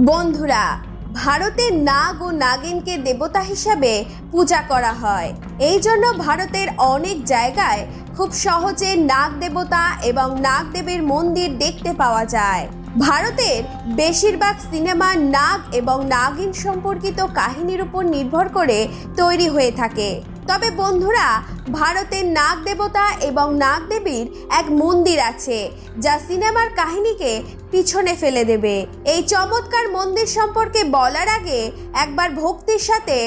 বন্ধুরা, ভারতে নাগ ও নাগিনকে দেবতা হিসাবে পূজা করা হয়। এই জন্য ভারতের অনেক জায়গায় খুব সহজে নাগ দেবতা এবং নাগ দেবীর মন্দির দেখতে পাওয়া যায়। ভারতের বেশিরভাগ সিনেমা নাগ এবং নাগিন সম্পর্কিত কাহিনীর উপর নির্ভর করে তৈরি হয়ে থাকে। তবে বন্ধুরা, ভারতের নাগ দেবতা এবং নাগ দেবীর এক মন্দির আছে যা সিনেমার কাহিনীকে পিছনে ফেলে দেবে। এই চমৎকার মন্দির সম্পর্কে বলার আগে একবার ভক্তির সাথে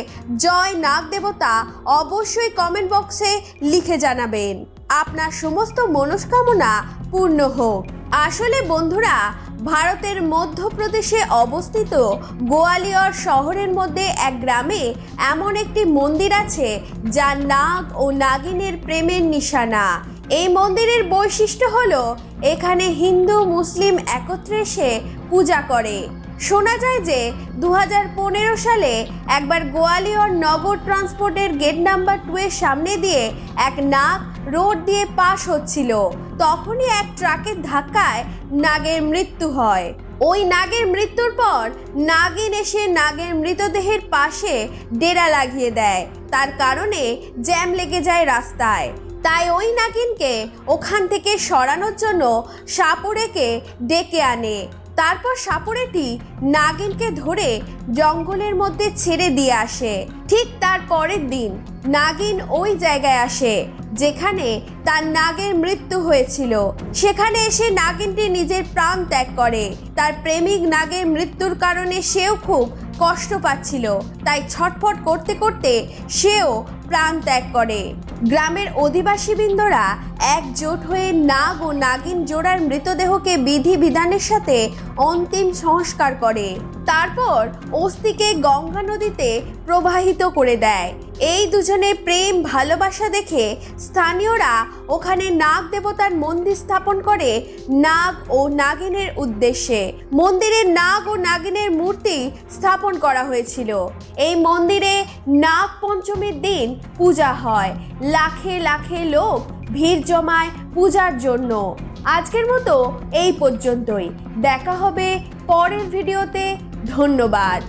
জয় নাগ দেবতা অবশ্যই কমেন্ট বক্সে লিখে জানাবেন। আপনার সমস্ত মনস্কামনা পূর্ণ হোক। আসলে বন্ধুরা, ভারতের মধ্যপ্রদেশে অবস্থিত গোয়ালিয়র শহরের মধ্যে এক গ্রামে এমন একটি মন্দির আছে যা নাগ ও নাগিনের প্রেমের নিশানা। এই মন্দিরের বৈশিষ্ট্য হলো এখানে হিন্দু মুসলিম একত্রে এসে পূজা করে। শোনা যায় যে 2015 সালে একবার গোয়ালিয়র নগর ট্রান্সপোর্টের গেট নাম্বার 2 এর সামনে দিয়ে এক নাগ রোড দিয়ে পাস হচ্ছিল। তখনই এক ট্রাকের ধাক্কায় নাগের মৃত্যু হয়। ওই নাগের মৃত্যুর পর নাগিন এসে নাগের মৃতদেহের পাশে ডেরা লাগিয়ে দেয়। তার কারণে জ্যাম লেগে যায় রাস্তায়। তাই ওই নাগিনকে ওখান থেকে সরানোর জন্য সাপুড়েকে ডেকে আনে। তারপর সাপুড়েটি নাগিনকে ধরে জঙ্গলের মধ্যে ছেড়ে দিয়ে আসে। ঠিক তার পরের দিন নাগিন ওই জায়গায় আসে যেখানে তার নাগের মৃত্যু হয়েছিল। সেখানে এসে নাগিনটি নিজের প্রাণ ত্যাগ করে। তার প্রেমিক নাগের মৃত্যুর কারণে সেও খুব কষ্ট পাচ্ছিল, তাই ছটফট করতে করতে সেও প্রাণ ত্যাগ করে। গ্রামের অধিবাসীবৃন্দরা একজোট হয়ে নাগ ও নাগিন জোড়ার মৃতদেহকে বিধি বিধানের সাথে অন্তিম সংস্কার করে। তারপর অস্থিকে গঙ্গা নদীতে প্রবাহিত করে দেয়। এই দুজনের প্রেম ভালোবাসা দেখে স্থানীয়রা ওখানে নাগ দেবতার মন্দির স্থাপন করে নাগ ও নাগিনের উদ্দেশ্যে। মন্দিরে নাগ ও নাগিনের মূর্তি স্থাপন করা হয়েছিল। এই মন্দিরে নাগ পঞ্চমীর দিন পূজা হয়। লাখে লাখে লোক ভিড় জমায় পূজার জন্য। আজকের মতো এই পর্যন্তই। দেখা হবে পরের ভিডিওতে। ধন্যবাদ।